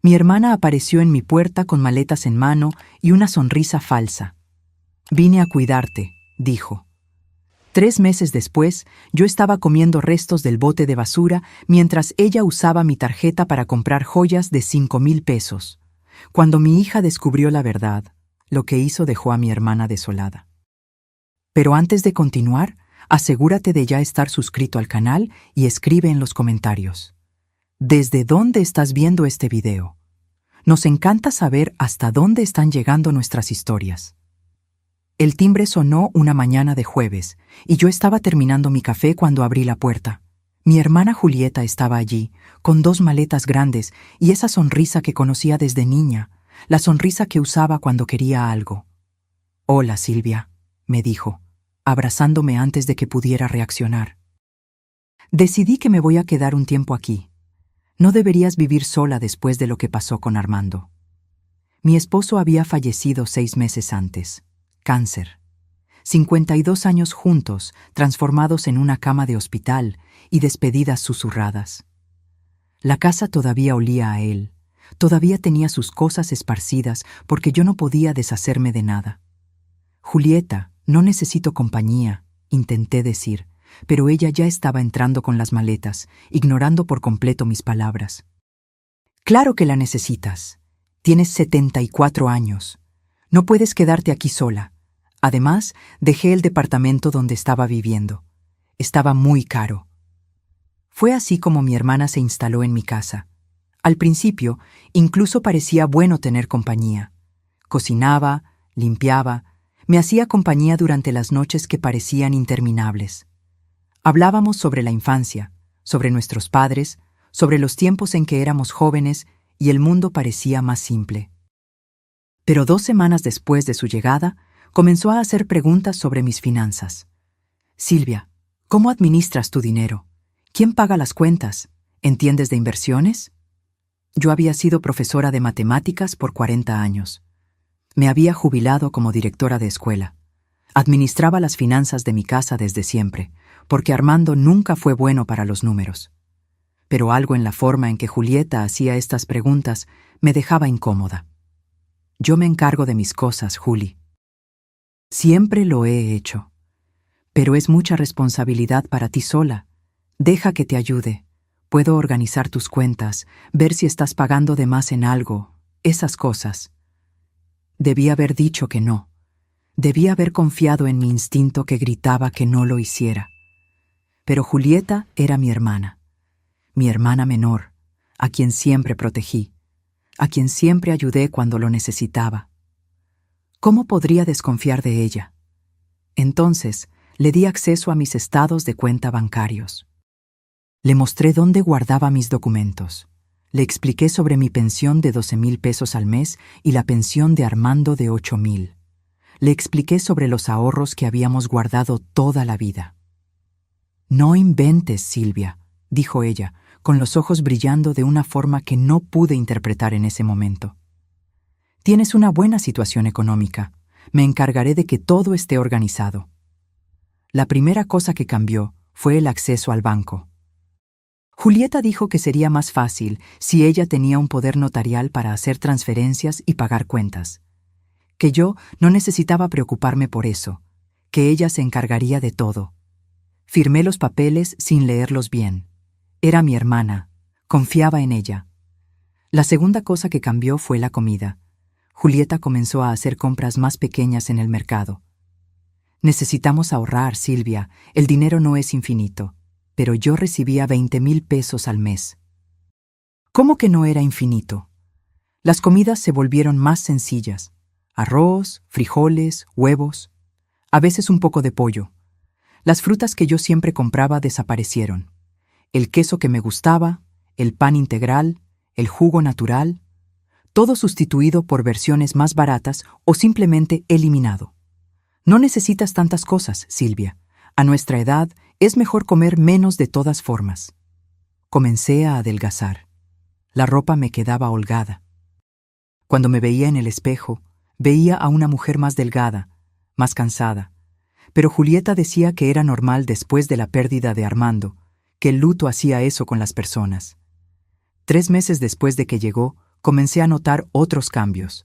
Mi hermana apareció en mi puerta con maletas en mano y una sonrisa falsa. «Vine a cuidarte», dijo. 3 meses después, yo estaba comiendo restos del bote de basura mientras ella usaba mi tarjeta para comprar joyas de 5,000 pesos. Cuando mi hija descubrió la verdad, lo que hizo dejó a mi hermana desolada. Pero antes de continuar, asegúrate de ya estar suscrito al canal y escribe en los comentarios: ¿desde dónde estás viendo este video? Nos encanta saber hasta dónde están llegando nuestras historias. El timbre sonó una mañana de jueves, y yo estaba terminando mi café cuando abrí la puerta. Mi hermana Julieta estaba allí, con 2 maletas grandes y esa sonrisa que conocía desde niña, la sonrisa que usaba cuando quería algo. «Hola, Silvia», me dijo, abrazándome antes de que pudiera reaccionar. «Decidí que me voy a quedar un tiempo aquí. No deberías vivir sola después de lo que pasó con Armando. Mi esposo había fallecido 6 meses antes. Cáncer. 52 años juntos, transformados en una cama de hospital y despedidas susurradas. La casa todavía olía a él, todavía tenía sus cosas esparcidas porque yo no podía deshacerme de nada. Julieta, no necesito compañía», intenté decir, pero ella ya estaba entrando con las maletas, ignorando por completo mis palabras. «Claro que la necesitas. Tienes 74 años. No puedes quedarte aquí sola. Además, dejé el departamento donde estaba viviendo. Estaba muy caro». Fue así como mi hermana se instaló en mi casa. Al principio, incluso parecía bueno tener compañía. Cocinaba, limpiaba, me hacía compañía durante las noches que parecían interminables. Hablábamos sobre la infancia, sobre nuestros padres, sobre los tiempos en que éramos jóvenes y el mundo parecía más simple. Pero 2 semanas después de su llegada, comenzó a hacer preguntas sobre mis finanzas. «Silvia, ¿cómo administras tu dinero? ¿Quién paga las cuentas? ¿Entiendes de inversiones?». Yo había sido profesora de matemáticas por 40 años. Me había jubilado como directora de escuela. Administraba las finanzas de mi casa desde siempre, porque Armando nunca fue bueno para los números. Pero algo en la forma en que Julieta hacía estas preguntas me dejaba incómoda. «Yo me encargo de mis cosas, Juli. Siempre lo he hecho. Pero es mucha responsabilidad para ti sola. Deja que te ayude. Puedo organizar tus cuentas, ver si estás pagando de más en algo, esas cosas». Debí haber dicho que no. Debí haber confiado en mi instinto que gritaba que no lo hiciera. Pero Julieta era mi hermana menor, a quien siempre protegí, a quien siempre ayudé cuando lo necesitaba. ¿Cómo podría desconfiar de ella? Entonces, le di acceso a mis estados de cuenta bancarios. Le mostré dónde guardaba mis documentos. Le expliqué sobre mi pensión de 12,000 pesos al mes y la pensión de Armando de 8,000. Le expliqué sobre los ahorros que habíamos guardado toda la vida. «No inventes, Silvia», dijo ella, con los ojos brillando de una forma que no pude interpretar en ese momento. «Tienes una buena situación económica. Me encargaré de que todo esté organizado». La primera cosa que cambió fue el acceso al banco. Julieta dijo que sería más fácil si ella tenía un poder notarial para hacer transferencias y pagar cuentas, que yo no necesitaba preocuparme por eso, que ella se encargaría de todo. Firmé los papeles sin leerlos bien. Era mi hermana, confiaba en ella. La segunda cosa que cambió fue la comida. Julieta comenzó a hacer compras más pequeñas en el mercado. «Necesitamos ahorrar, Silvia, el dinero no es infinito», pero yo recibía 20,000 pesos al mes. ¿Cómo que no era infinito? Las comidas se volvieron más sencillas. Arroz, frijoles, huevos, a veces un poco de pollo. Las frutas que yo siempre compraba desaparecieron. El queso que me gustaba, el pan integral, el jugo natural, todo sustituido por versiones más baratas o simplemente eliminado. No necesitas tantas cosas, Silvia. A nuestra edad es mejor comer menos de todas formas. Comencé a adelgazar. La ropa me quedaba holgada. Cuando me veía en el espejo, veía a una mujer más delgada, más cansada. Pero Julieta decía que era normal después de la pérdida de Armando, que el luto hacía eso con las personas. 3 meses después de que llegó, comencé a notar otros cambios.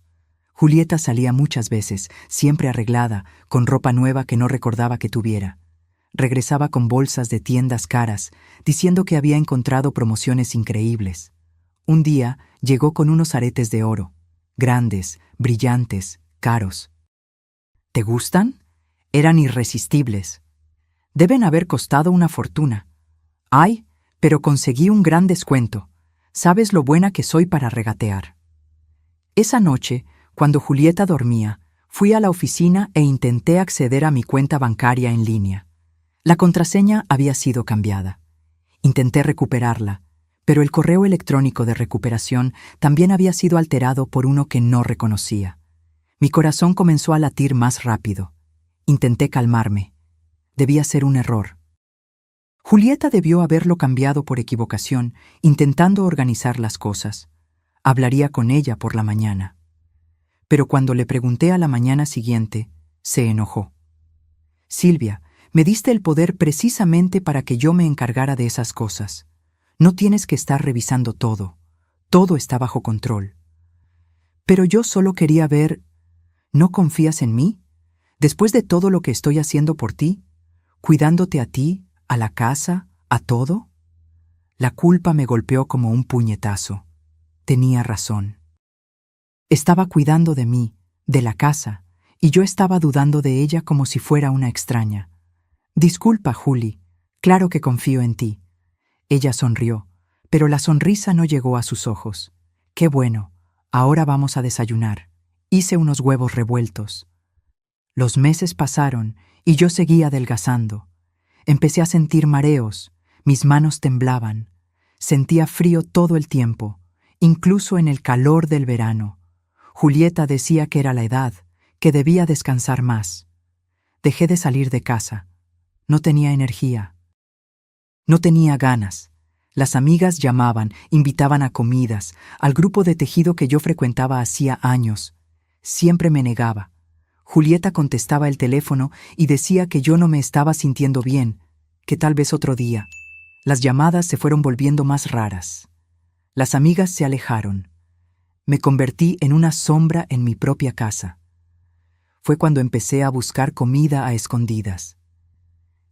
Julieta salía muchas veces, siempre arreglada, con ropa nueva que no recordaba que tuviera. Regresaba con bolsas de tiendas caras, diciendo que había encontrado promociones increíbles. Un día llegó con unos aretes de oro, grandes, brillantes, caros. ¿Te gustan? Eran irresistibles. Deben haber costado una fortuna. Ay, pero conseguí un gran descuento. ¿Sabes lo buena que soy para regatear? Esa noche, cuando Julieta dormía, fui a la oficina e intenté acceder a mi cuenta bancaria en línea. La contraseña había sido cambiada. Intenté recuperarla, pero el correo electrónico de recuperación también había sido alterado por uno que no reconocía. Mi corazón comenzó a latir más rápido. Intenté calmarme. Debía ser un error. Julieta debió haberlo cambiado por equivocación, intentando organizar las cosas. Hablaría con ella por la mañana. Pero cuando le pregunté a la mañana siguiente, se enojó. Silvia, me diste el poder precisamente para que yo me encargara de esas cosas. No tienes que estar revisando todo. Todo está bajo control. Pero yo solo quería ver... ¿No confías en mí? Después de todo lo que estoy haciendo por ti, cuidándote a ti, a la casa, a todo. La culpa me golpeó como un puñetazo. Tenía razón. Estaba cuidando de mí, de la casa, y yo estaba dudando de ella como si fuera una extraña. Disculpa, Juli, claro que confío en ti. Ella sonrió, pero la sonrisa no llegó a sus ojos. Qué bueno, ahora vamos a desayunar. Hice unos huevos revueltos. Los meses pasaron y yo seguía adelgazando. Empecé a sentir mareos, mis manos temblaban. Sentía frío todo el tiempo, incluso en el calor del verano. Julieta decía que era la edad, que debía descansar más. Dejé de salir de casa. No tenía energía. No tenía ganas. Las amigas llamaban, invitaban a comidas, al grupo de tejido que yo frecuentaba hacía años. Siempre me negaba. Julieta contestaba el teléfono y decía que yo no me estaba sintiendo bien, que tal vez otro día. Las llamadas se fueron volviendo más raras. Las amigas se alejaron. Me convertí en una sombra en mi propia casa. Fue cuando empecé a buscar comida a escondidas.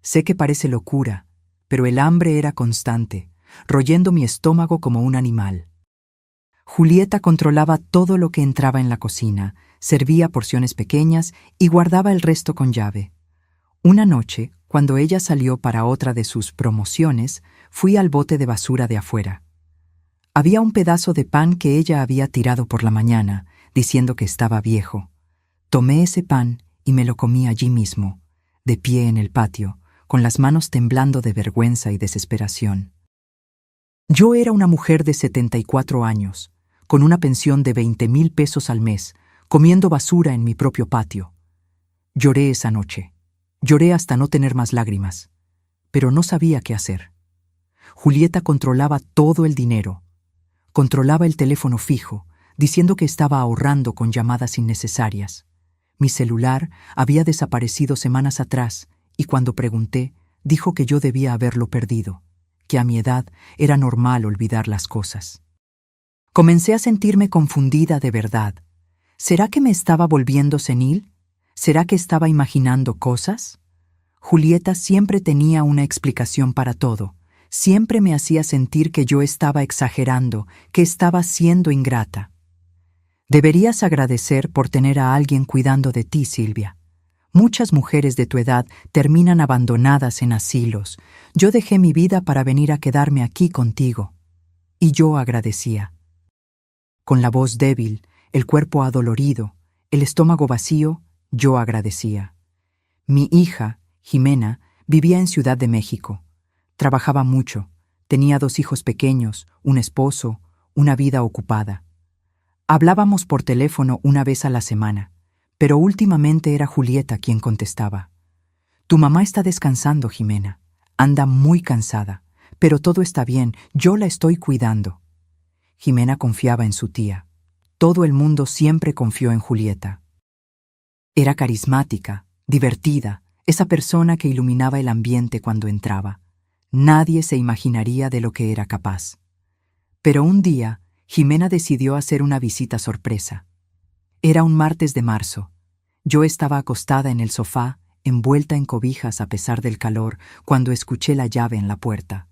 Sé que parece locura, pero el hambre era constante, royendo mi estómago como un animal. Julieta controlaba todo lo que entraba en la cocina, servía porciones pequeñas y guardaba el resto con llave. Una noche, cuando ella salió para otra de sus promociones, fui al bote de basura de afuera. Había un pedazo de pan que ella había tirado por la mañana, diciendo que estaba viejo. Tomé ese pan y me lo comí allí mismo, de pie en el patio, con las manos temblando de vergüenza y desesperación. Yo era una mujer de 74 años, con una pensión de 20,000 pesos al mes, comiendo basura en mi propio patio. Lloré esa noche. Lloré hasta no tener más lágrimas, pero no sabía qué hacer. Julieta controlaba todo el dinero. Controlaba el teléfono fijo, diciendo que estaba ahorrando con llamadas innecesarias. Mi celular había desaparecido semanas atrás y cuando pregunté, dijo que yo debía haberlo perdido, que a mi edad era normal olvidar las cosas. Comencé a sentirme confundida de verdad. ¿Será que me estaba volviendo senil? ¿Será que estaba imaginando cosas? Julieta siempre tenía una explicación para todo. Siempre me hacía sentir que yo estaba exagerando, que estaba siendo ingrata. Deberías agradecer por tener a alguien cuidando de ti, Silvia. Muchas mujeres de tu edad terminan abandonadas en asilos. Yo dejé mi vida para venir a quedarme aquí contigo. Y yo agradecía. Con la voz débil, el cuerpo adolorido, el estómago vacío, yo agradecía. Mi hija, Jimena, vivía en Ciudad de México. Trabajaba mucho, tenía 2 hijos pequeños, un esposo, una vida ocupada. Hablábamos por teléfono una vez a la semana, pero últimamente era Julieta quien contestaba. Tu mamá está descansando, Jimena. Anda muy cansada, pero todo está bien, yo la estoy cuidando. Jimena confiaba en su tía. Todo el mundo siempre confió en Julieta. Era carismática, divertida, esa persona que iluminaba el ambiente cuando entraba. Nadie se imaginaría de lo que era capaz. Pero un día, Jimena decidió hacer una visita sorpresa. Era un martes de marzo. Yo estaba acostada en el sofá, envuelta en cobijas a pesar del calor, cuando escuché la llave en la puerta.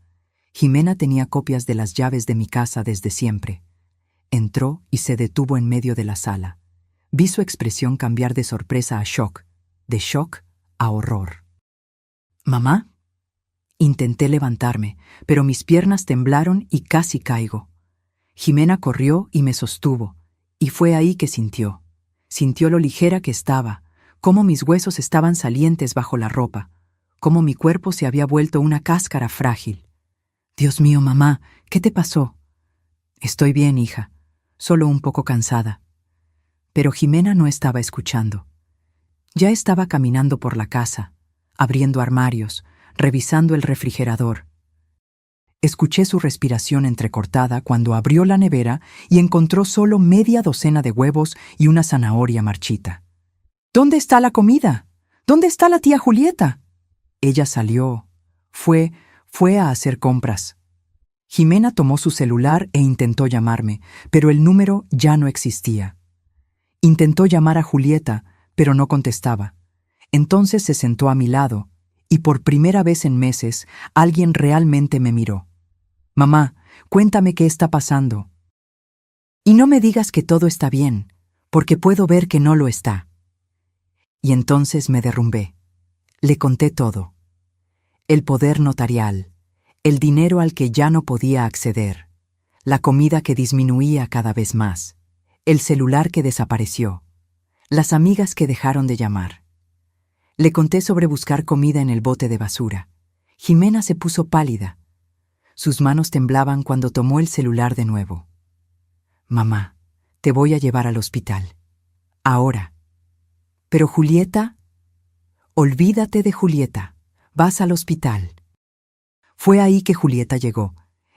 Jimena tenía copias de las llaves de mi casa desde siempre. Entró y se detuvo en medio de la sala. Vi su expresión cambiar de sorpresa a shock, de shock a horror. ¿Mamá? Intenté levantarme, pero mis piernas temblaron y casi caigo. Jimena corrió y me sostuvo, y fue ahí que sintió. Sintió lo ligera que estaba, cómo mis huesos estaban salientes bajo la ropa, cómo mi cuerpo se había vuelto una cáscara frágil. Dios mío, mamá, ¿qué te pasó? Estoy bien, hija, solo un poco cansada. Pero Jimena no estaba escuchando. Ya estaba caminando por la casa, abriendo armarios, revisando el refrigerador. Escuché su respiración entrecortada cuando abrió la nevera y encontró solo media docena de huevos y una zanahoria marchita. ¿Dónde está la comida? ¿Dónde está la tía Julieta? Ella salió. Fue a hacer compras. Jimena tomó su celular e intentó llamarme, pero el número ya no existía. Intentó llamar a Julieta, pero no contestaba. Entonces se sentó a mi lado, y por primera vez en meses, alguien realmente me miró. Mamá, cuéntame qué está pasando. Y no me digas que todo está bien, porque puedo ver que no lo está. Y entonces me derrumbé. Le conté todo. El poder notarial, el dinero al que ya no podía acceder, la comida que disminuía cada vez más, el celular que desapareció, las amigas que dejaron de llamar. Le conté sobre buscar comida en el bote de basura. Jimena se puso pálida. Sus manos temblaban cuando tomó el celular de nuevo. Mamá, te voy a llevar al hospital. Ahora. Pero Julieta, olvídate de Julieta. Vas al hospital. Fue ahí que Julieta llegó.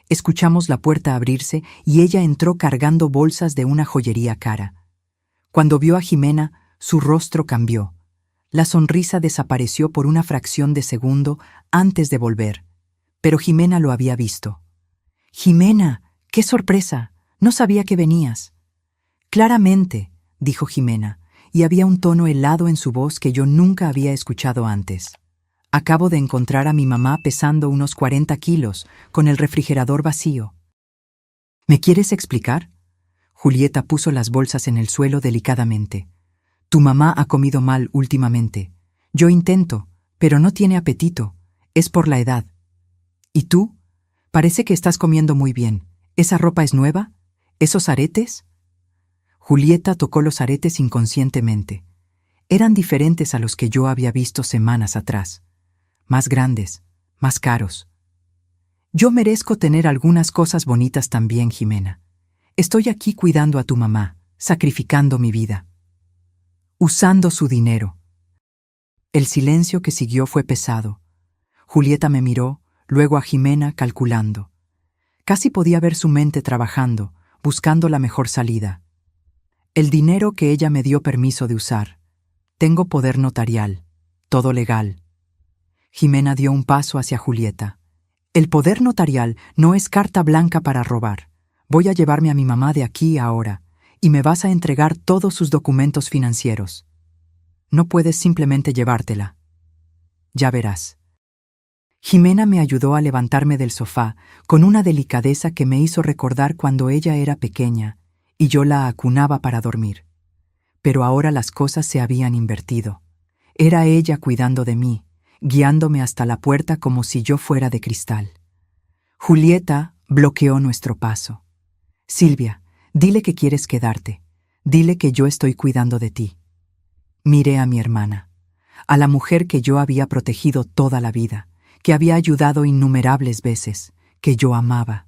Escuchamos la puerta abrirse y ella entró cargando bolsas de una joyería cara. Cuando vio a Jimena, su rostro cambió. La sonrisa desapareció por una fracción de segundo antes de volver, pero Jimena lo había visto. «Jimena, qué sorpresa, no sabía que venías». «Claramente», dijo Jimena, y había un tono helado en su voz que yo nunca había escuchado antes. «Acabo de encontrar a mi mamá pesando unos 40 kilos, con el refrigerador vacío». «¿Me quieres explicar?» Julieta puso las bolsas en el suelo delicadamente. Tu mamá ha comido mal últimamente. Yo intento, pero no tiene apetito. Es por la edad. ¿Y tú? Parece que estás comiendo muy bien. ¿Esa ropa es nueva? ¿Esos aretes? Julieta tocó los aretes inconscientemente. Eran diferentes a los que yo había visto semanas atrás. Más grandes, más caros. Yo merezco tener algunas cosas bonitas también, Jimena. Estoy aquí cuidando a tu mamá, sacrificando mi vida. Usando su dinero. El silencio que siguió fue pesado. Julieta me miró, luego a Jimena calculando. Casi podía ver su mente trabajando, buscando la mejor salida. El dinero que ella me dio permiso de usar. Tengo poder notarial, todo legal. Jimena dio un paso hacia Julieta. El poder notarial no es carta blanca para robar. Voy a llevarme a mi mamá de aquí a ahora. Y me vas a entregar todos sus documentos financieros. No puedes simplemente llevártela. Ya verás. Jimena me ayudó a levantarme del sofá con una delicadeza que me hizo recordar cuando ella era pequeña y yo la acunaba para dormir. Pero ahora las cosas se habían invertido. Era ella cuidando de mí, guiándome hasta la puerta como si yo fuera de cristal. Julieta bloqueó nuestro paso. Silvia, dile que quieres quedarte. Dile que yo estoy cuidando de ti. Miré a mi hermana, a la mujer que yo había protegido toda la vida, que había ayudado innumerables veces, que yo amaba,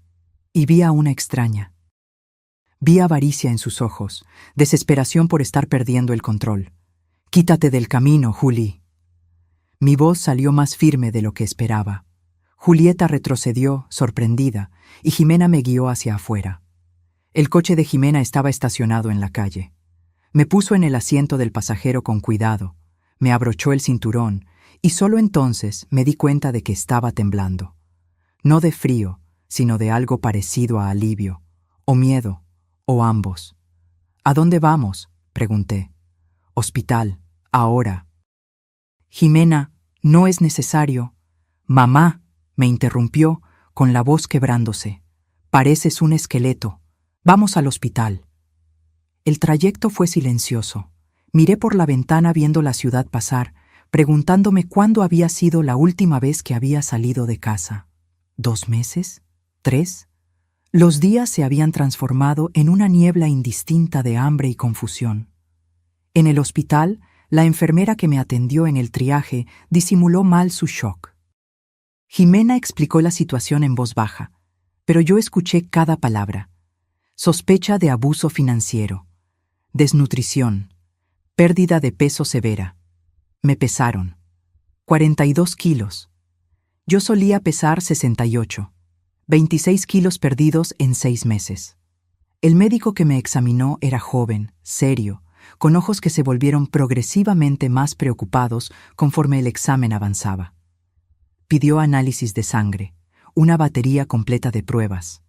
y vi a una extraña. Vi avaricia en sus ojos, desesperación por estar perdiendo el control. «Quítate del camino, Juli». Mi voz salió más firme de lo que esperaba. Julieta retrocedió, sorprendida, y Jimena me guió hacia afuera. El coche de Jimena estaba estacionado en la calle. Me puso en el asiento del pasajero con cuidado, me abrochó el cinturón y solo entonces me di cuenta de que estaba temblando. No de frío, sino de algo parecido a alivio, o miedo, o ambos. ¿A dónde vamos?, pregunté. Hospital, ahora. Jimena, no es necesario. Mamá, me interrumpió, con la voz quebrándose. Pareces un esqueleto. Vamos al hospital. El trayecto fue silencioso. Miré por la ventana viendo la ciudad pasar, preguntándome cuándo había sido la última vez que había salido de casa. ¿2 meses? ¿3? Los días se habían transformado en una niebla indistinta de hambre y confusión. En el hospital, la enfermera que me atendió en el triaje disimuló mal su shock. Jimena explicó la situación en voz baja, pero yo escuché cada palabra. Sospecha de abuso financiero, desnutrición, pérdida de peso severa. Me pesaron. 42 kilos. Yo solía pesar 68. 26 kilos perdidos en 6 meses. El médico que me examinó era joven, serio, con ojos que se volvieron progresivamente más preocupados conforme el examen avanzaba. Pidió análisis de sangre, una batería completa de pruebas.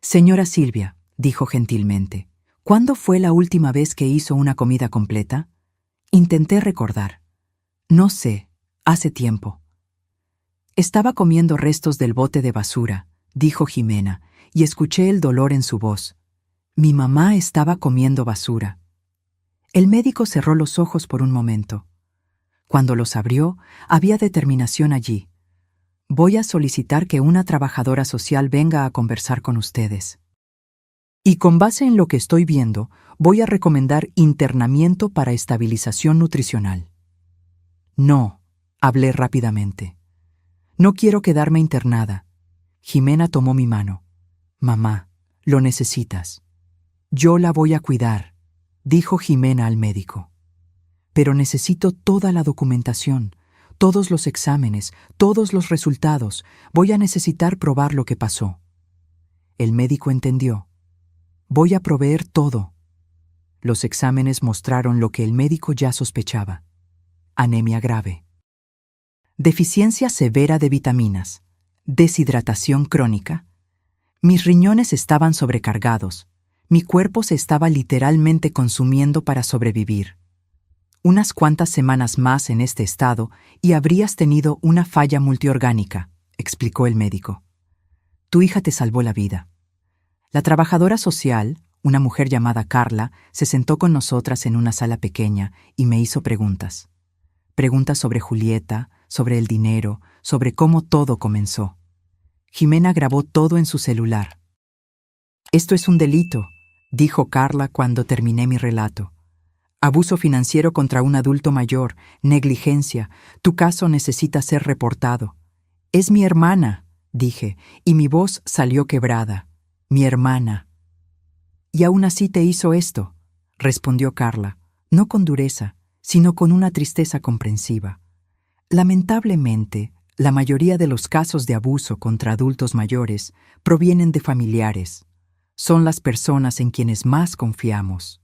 Señora Silvia, dijo gentilmente, ¿cuándo fue la última vez que hizo una comida completa? Intenté recordar. No sé, hace tiempo. Estaba comiendo restos del bote de basura, dijo Jimena, y escuché el dolor en su voz. Mi mamá estaba comiendo basura. El médico cerró los ojos por un momento. Cuando los abrió, había determinación allí. Voy a solicitar que una trabajadora social venga a conversar con ustedes. Y con base en lo que estoy viendo, voy a recomendar internamiento para estabilización nutricional. No, hablé rápidamente. No quiero quedarme internada. Jimena tomó mi mano. Mamá, lo necesitas. Yo la voy a cuidar, dijo Jimena al médico. Pero necesito toda la documentación, todos los exámenes, todos los resultados. Voy a necesitar probar lo que pasó. El médico entendió. Voy a proveer todo. Los exámenes mostraron lo que el médico ya sospechaba. Anemia grave. Deficiencia severa de vitaminas. Deshidratación crónica. Mis riñones estaban sobrecargados. Mi cuerpo se estaba literalmente consumiendo para sobrevivir. Unas cuantas semanas más en este estado y habrías tenido una falla multiorgánica, explicó el médico. Tu hija te salvó la vida. La trabajadora social, una mujer llamada Carla, se sentó con nosotras en una sala pequeña y me hizo preguntas. Preguntas sobre Julieta, sobre el dinero, sobre cómo todo comenzó. Jimena grabó todo en su celular. Esto es un delito, dijo Carla cuando terminé mi relato. Abuso financiero contra un adulto mayor, negligencia, tu caso necesita ser reportado. Es mi hermana, dije, y mi voz salió quebrada. Mi hermana. Y aún así te hizo esto, respondió Carla, no con dureza, sino con una tristeza comprensiva. Lamentablemente, la mayoría de los casos de abuso contra adultos mayores provienen de familiares. Son las personas en quienes más confiamos.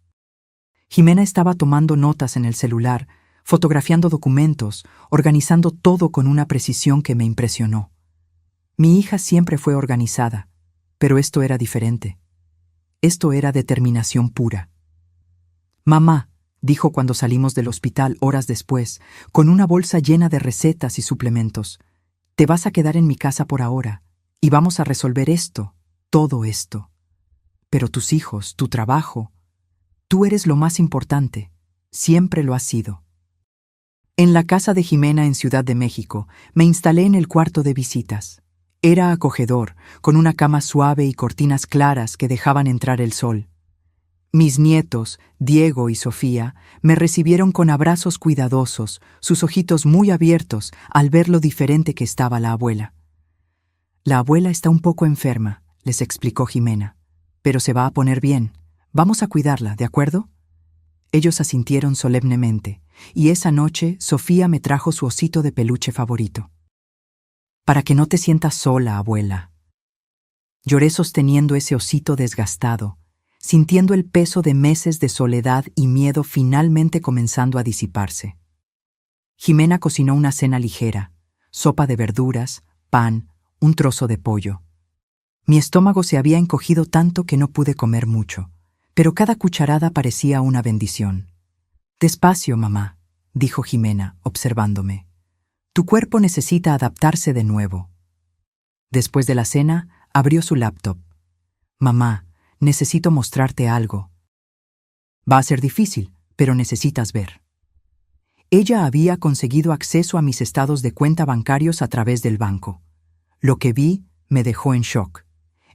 Jimena estaba tomando notas en el celular, fotografiando documentos, organizando todo con una precisión que me impresionó. Mi hija siempre fue organizada, pero esto era diferente. Esto era determinación pura. Mamá, dijo cuando salimos del hospital horas después, con una bolsa llena de recetas y suplementos, te vas a quedar en mi casa por ahora, y vamos a resolver esto, todo esto. Pero tus hijos, tu trabajo, tú eres lo más importante, siempre lo has sido. En la casa de Jimena en Ciudad de México, me instalé en el cuarto de visitas. Era acogedor, con una cama suave y cortinas claras que dejaban entrar el sol. Mis nietos, Diego y Sofía, me recibieron con abrazos cuidadosos, sus ojitos muy abiertos al ver lo diferente que estaba la abuela. La abuela está un poco enferma, les explicó Jimena, pero se va a poner bien. Vamos a cuidarla, ¿de acuerdo? Ellos asintieron solemnemente, y esa noche Sofía me trajo su osito de peluche favorito. Para que no te sientas sola, abuela. Lloré sosteniendo ese osito desgastado, sintiendo el peso de meses de soledad y miedo finalmente comenzando a disiparse. Jimena cocinó una cena ligera, sopa de verduras, pan, un trozo de pollo. Mi estómago se había encogido tanto que no pude comer mucho, pero cada cucharada parecía una bendición. «Despacio, mamá», dijo Jimena, observándome. «Tu cuerpo necesita adaptarse de nuevo». Después de la cena, abrió su laptop. «Mamá, necesito mostrarte algo. Va a ser difícil, pero necesitas ver». Ella había conseguido acceso a mis estados de cuenta bancarios a través del banco. Lo que vi me dejó en shock.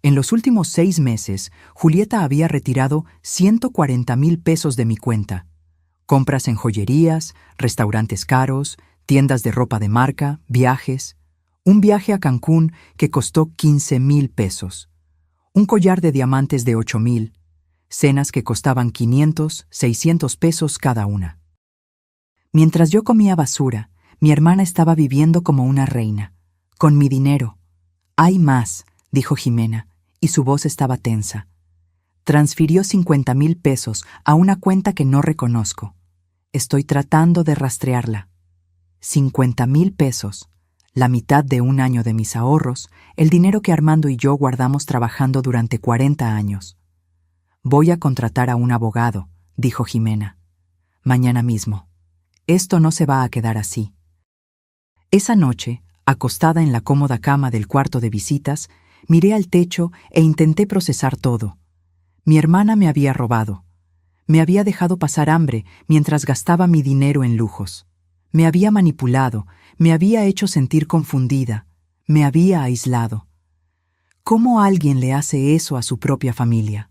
En los últimos 6 meses, Julieta había retirado 140,000 pesos de mi cuenta. Compras en joyerías, restaurantes caros, tiendas de ropa de marca, viajes. Un viaje a Cancún que costó 15,000 pesos. Un collar de diamantes de 8,000. Cenas que costaban 500, 600 pesos cada una. Mientras yo comía basura, mi hermana estaba viviendo como una reina. Con mi dinero. «Hay más», dijo Jimena, y su voz estaba tensa. Transfirió 50,000 pesos a una cuenta que no reconozco. Estoy tratando de rastrearla. 50,000 pesos, la mitad de un año de mis ahorros, el dinero que Armando y yo guardamos trabajando durante 40 años. «Voy a contratar a un abogado», dijo Jimena. «Mañana mismo. Esto no se va a quedar así». Esa noche, acostada en la cómoda cama del cuarto de visitas, miré al techo e intenté procesar todo. Mi hermana me había robado. Me había dejado pasar hambre mientras gastaba mi dinero en lujos. Me había manipulado, me había hecho sentir confundida, me había aislado. ¿Cómo alguien le hace eso a su propia familia?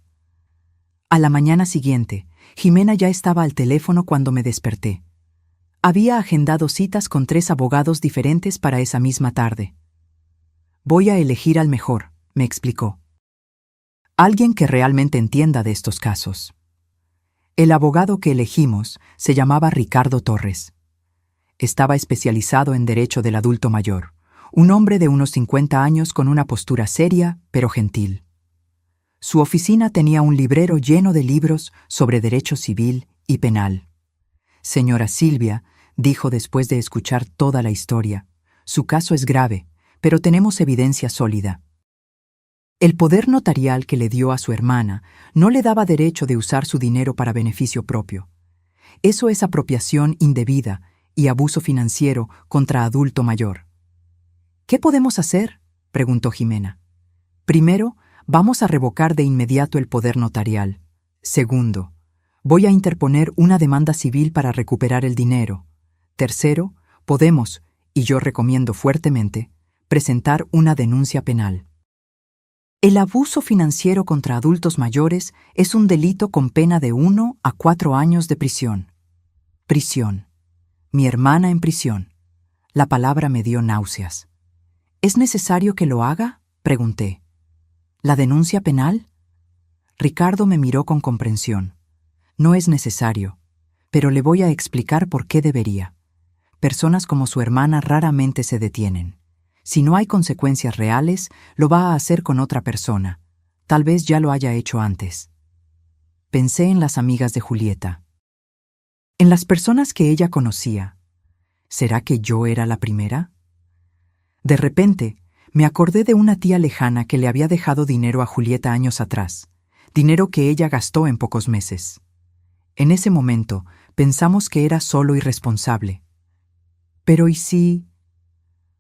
A la mañana siguiente, Jimena ya estaba al teléfono cuando me desperté. Había agendado citas con 3 abogados diferentes para esa misma tarde. «Voy a elegir al mejor», me explicó. «Alguien que realmente entienda de estos casos». El abogado que elegimos se llamaba Ricardo Torres. Estaba especializado en derecho del adulto mayor, un hombre de unos 50 años con una postura seria pero gentil. Su oficina tenía un librero lleno de libros sobre derecho civil y penal. «Señora Silvia», dijo después de escuchar toda la historia, «su caso es grave, pero tenemos evidencia sólida. El poder notarial que le dio a su hermana no le daba derecho de usar su dinero para beneficio propio. Eso es apropiación indebida y abuso financiero contra adulto mayor». «¿Qué podemos hacer?», preguntó Jimena. «Primero, vamos a revocar de inmediato el poder notarial. Segundo, voy a interponer una demanda civil para recuperar el dinero. Tercero, podemos, y yo recomiendo fuertemente, presentar una denuncia penal». El abuso financiero contra adultos mayores es un delito con pena de 1 a 4 años de prisión. Prisión. Mi hermana en prisión. La palabra me dio náuseas. «¿Es necesario que lo haga?», pregunté. «¿La denuncia penal?». Ricardo me miró con comprensión. «No es necesario, pero le voy a explicar por qué debería. Personas como su hermana raramente se detienen. Si no hay consecuencias reales, lo va a hacer con otra persona. Tal vez ya lo haya hecho antes». Pensé en las amigas de Julieta. En las personas que ella conocía. ¿Será que yo era la primera? De repente, me acordé de una tía lejana que le había dejado dinero a Julieta años atrás, dinero que ella gastó en pocos meses. En ese momento, pensamos que era solo irresponsable. Pero ¿y si...?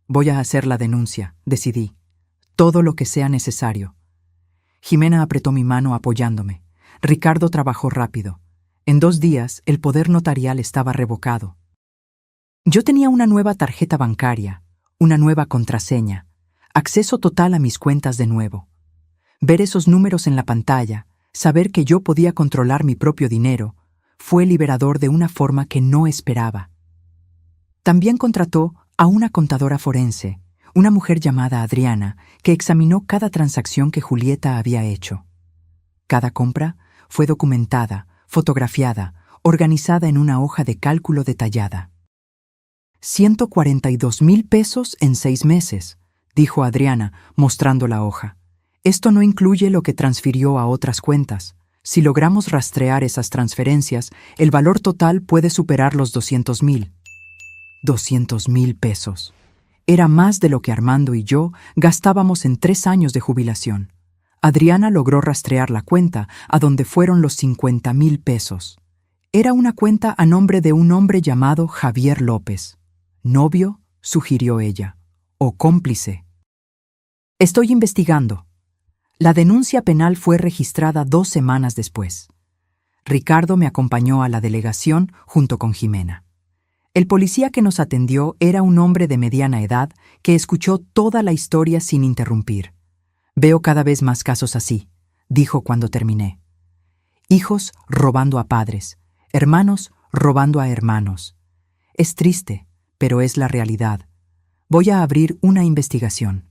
«Voy a hacer la denuncia», decidí. «Todo lo que sea necesario». Jimena apretó mi mano apoyándome. Ricardo trabajó rápido. En 2 días, el poder notarial estaba revocado. Yo tenía una nueva tarjeta bancaria, una nueva contraseña, acceso total a mis cuentas de nuevo. Ver esos números en la pantalla, saber que yo podía controlar mi propio dinero, fue liberador de una forma que no esperaba. También contrató a una contadora forense, una mujer llamada Adriana, que examinó cada transacción que Julieta había hecho. Cada compra fue documentada, fotografiada, organizada en una hoja de cálculo detallada. 142,000 pesos en 6 meses, dijo Adriana, mostrando la hoja. Esto no incluye lo que transfirió a otras cuentas. Si logramos rastrear esas transferencias, el valor total puede superar los 200,000. 200,000 pesos. Era más de lo que Armando y yo gastábamos en 3 años de jubilación. Adriana logró rastrear la cuenta a donde fueron los 50,000 pesos. Era una cuenta a nombre de un hombre llamado Javier López. Novio, sugirió ella, o cómplice. Estoy investigando. La denuncia penal fue registrada 2 semanas después. Ricardo me acompañó a la delegación junto con Jimena. El policía que nos atendió era un hombre de mediana edad que escuchó toda la historia sin interrumpir. Veo cada vez más casos así, dijo cuando terminé. Hijos robando a padres, hermanos robando a hermanos. Es triste, pero es la realidad. Voy a abrir una investigación.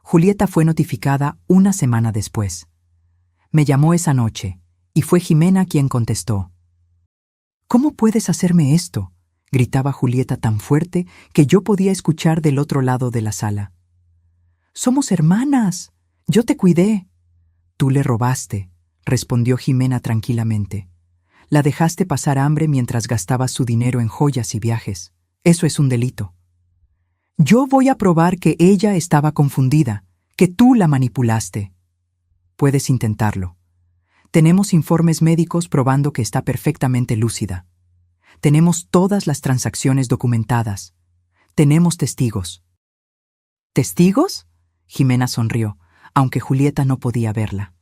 Julieta fue notificada 1 semana después. Me llamó esa noche, y fue Jimena quien contestó. ¿Cómo puedes hacerme esto?, gritaba Julieta tan fuerte que yo podía escuchar del otro lado de la sala. Somos hermanas. Yo te cuidé. Tú le robaste, respondió Jimena tranquilamente. La dejaste pasar hambre mientras gastabas su dinero en joyas y viajes. Eso es un delito. Yo voy a probar que ella estaba confundida, que tú la manipulaste. Puedes intentarlo. Tenemos informes médicos probando que está perfectamente lúcida. Tenemos todas las transacciones documentadas. Tenemos testigos. ¿Testigos? Jimena sonrió, aunque Julieta no podía verla.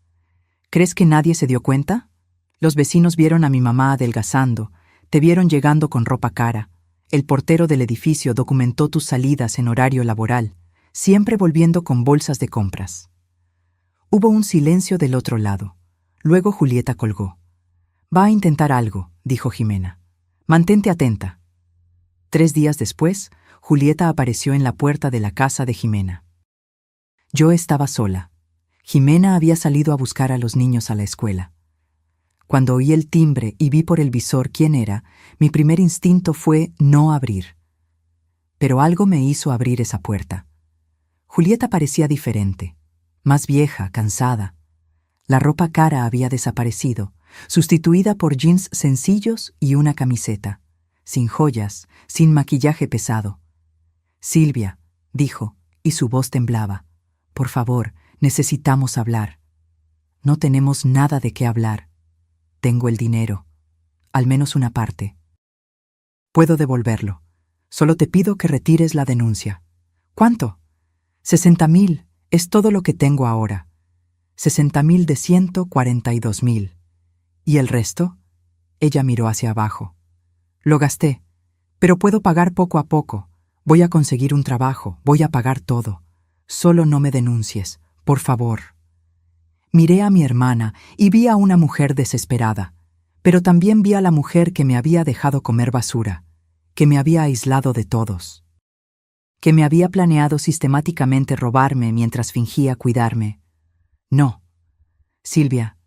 ¿Crees que nadie se dio cuenta? Los vecinos vieron a mi mamá adelgazando, te vieron llegando con ropa cara. El portero del edificio documentó tus salidas en horario laboral, siempre volviendo con bolsas de compras. Hubo un silencio del otro lado. Luego Julieta colgó. Va a intentar algo, dijo Jimena. Mantente atenta. 3 días después, Julieta apareció en la puerta de la casa de Jimena. Yo estaba sola. Jimena había salido a buscar a los niños a la escuela. Cuando oí el timbre y vi por el visor quién era, mi primer instinto fue no abrir. Pero algo me hizo abrir esa puerta. Julieta parecía diferente, más vieja, cansada. La ropa cara había desaparecido, sustituida por jeans sencillos y una camiseta, sin joyas, sin maquillaje pesado. Silvia, dijo, y su voz temblaba. Por favor, necesitamos hablar. No tenemos nada de qué hablar. Tengo el dinero, al menos una parte. Puedo devolverlo. Solo te pido que retires la denuncia. ¿Cuánto? 60,000, es todo lo que tengo ahora. 60,000 de 142,000. ¿Y el resto? Ella miró hacia abajo. Lo gasté, pero puedo pagar poco a poco. Voy a conseguir un trabajo, voy a pagar todo. Solo no me denuncies, por favor. Miré a mi hermana y vi a una mujer desesperada, pero también vi a la mujer que me había dejado comer basura, que me había aislado de todos, que me había planeado sistemáticamente robarme mientras fingía cuidarme. No. Silvia,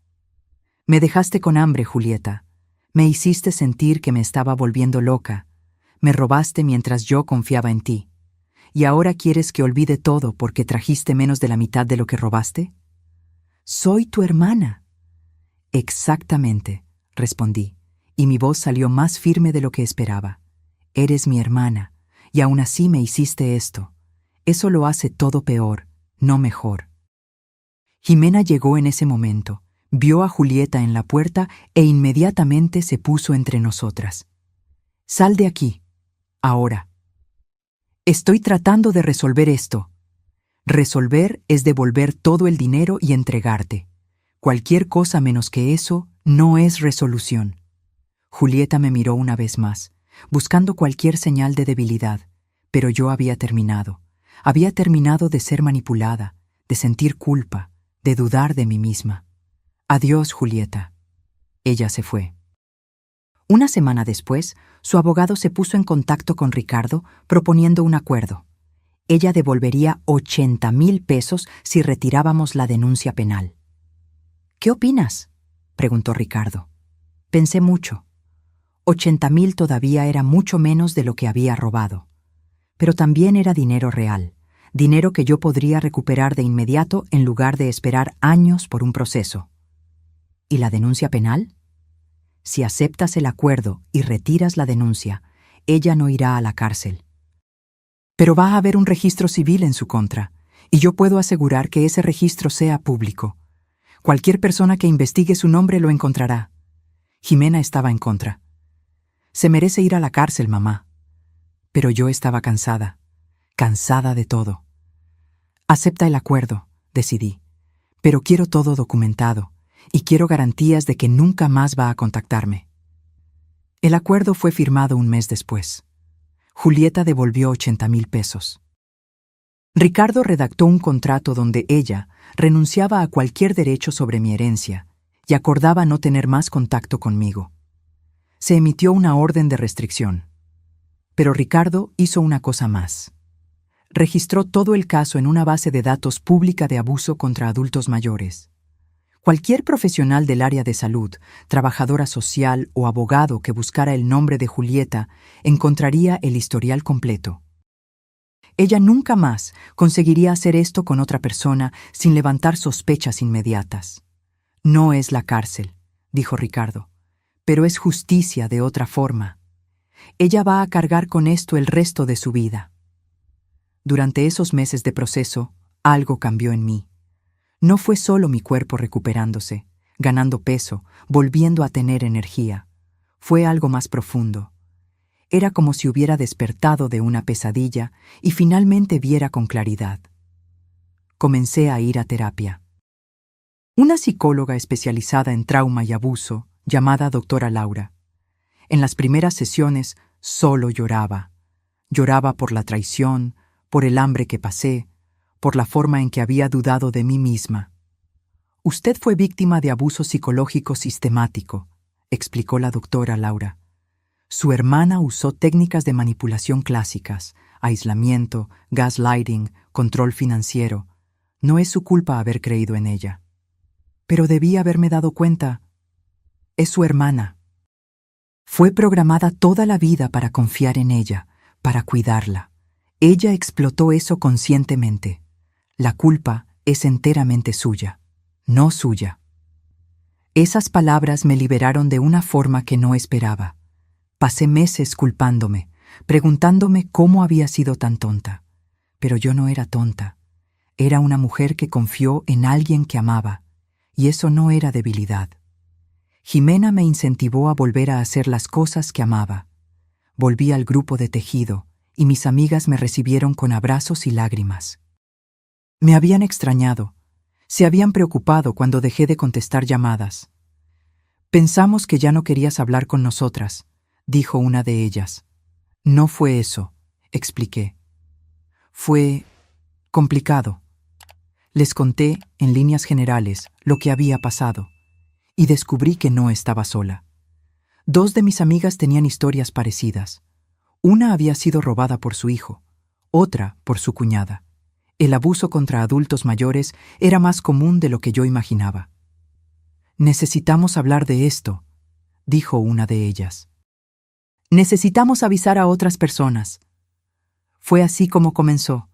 me dejaste con hambre, Julieta. Me hiciste sentir que me estaba volviendo loca. Me robaste mientras yo confiaba en ti. ¿Y ahora quieres que olvide todo porque trajiste menos de la mitad de lo que robaste? Soy tu hermana. Exactamente, respondí, y mi voz salió más firme de lo que esperaba. Eres mi hermana, y aún así me hiciste esto. Eso lo hace todo peor, no mejor. Jimena llegó en ese momento, vio a Julieta en la puerta e inmediatamente se puso entre nosotras. Sal de aquí, ahora. Estoy tratando de resolver esto. Resolver es devolver todo el dinero y entregarte. Cualquier cosa menos que eso no es resolución. Julieta me miró una vez más, buscando cualquier señal de debilidad, pero yo había terminado. Había terminado de ser manipulada, de sentir culpa, de dudar de mí misma. Adiós, Julieta. Ella se fue. 1 semana después, su abogado se puso en contacto con Ricardo proponiendo un acuerdo. Ella devolvería 80,000 pesos si retirábamos la denuncia penal. ¿Qué opinas?, preguntó Ricardo. Pensé mucho. 80,000 todavía era mucho menos de lo que había robado. Pero también era dinero real, dinero que yo podría recuperar de inmediato en lugar de esperar años por un proceso. ¿Y la denuncia penal? Si aceptas el acuerdo y retiras la denuncia, ella no irá a la cárcel. Pero va a haber un registro civil en su contra, y yo puedo asegurar que ese registro sea público. Cualquier persona que investigue su nombre lo encontrará. Jimena estaba en contra. Se merece ir a la cárcel, mamá. Pero yo estaba cansada de todo. Acepta el acuerdo, decidí. Pero quiero todo documentado, y quiero garantías de que nunca más va a contactarme. El acuerdo fue firmado un mes después. Julieta devolvió 80,000 pesos. Ricardo redactó un contrato donde ella renunciaba a cualquier derecho sobre mi herencia y acordaba no tener más contacto conmigo. Se emitió una orden de restricción. Pero Ricardo hizo una cosa más. Registró todo el caso en una base de datos pública de abuso contra adultos mayores. Cualquier profesional del área de salud, trabajadora social o abogado que buscara el nombre de Julieta encontraría el historial completo. Ella nunca más conseguiría hacer esto con otra persona sin levantar sospechas inmediatas. No es la cárcel, dijo Ricardo, pero es justicia de otra forma. Ella va a cargar con esto el resto de su vida. Durante esos meses de proceso, algo cambió en mí. No fue solo mi cuerpo recuperándose, ganando peso, volviendo a tener energía. Fue algo más profundo. Era como si hubiera despertado de una pesadilla y finalmente viera con claridad. Comencé a ir a terapia. Una psicóloga especializada en trauma y abuso, llamada doctora Laura. En las primeras sesiones solo lloraba. Lloraba por la traición, por el hambre que pasé, por la forma en que había dudado de mí misma. Usted fue víctima de abuso psicológico sistemático, explicó la doctora Laura. Su hermana usó técnicas de manipulación clásicas, aislamiento, gaslighting, control financiero. No es su culpa haber creído en ella. Pero debí haberme dado cuenta. Es su hermana. Fue programada toda la vida para confiar en ella, para cuidarla. Ella explotó eso conscientemente. La culpa es enteramente suya, no suya. Esas palabras me liberaron de una forma que no esperaba. Pasé meses culpándome, preguntándome cómo había sido tan tonta. Pero yo no era tonta. Era una mujer que confió en alguien que amaba, y eso no era debilidad. Jimena me incentivó a volver a hacer las cosas que amaba. Volví al grupo de tejido, y mis amigas me recibieron con abrazos y lágrimas. Me habían extrañado. Se habían preocupado cuando dejé de contestar llamadas. Pensamos que ya no querías hablar con nosotras, dijo una de ellas. No fue eso, expliqué. Fue complicado. Les conté, en líneas generales, lo que había pasado, y descubrí que no estaba sola. 2 de mis amigas tenían historias parecidas. Una había sido robada por su hijo, otra por su cuñada. El abuso contra adultos mayores era más común de lo que yo imaginaba. Necesitamos hablar de esto, dijo una de ellas. Necesitamos avisar a otras personas. Fue así como comenzó.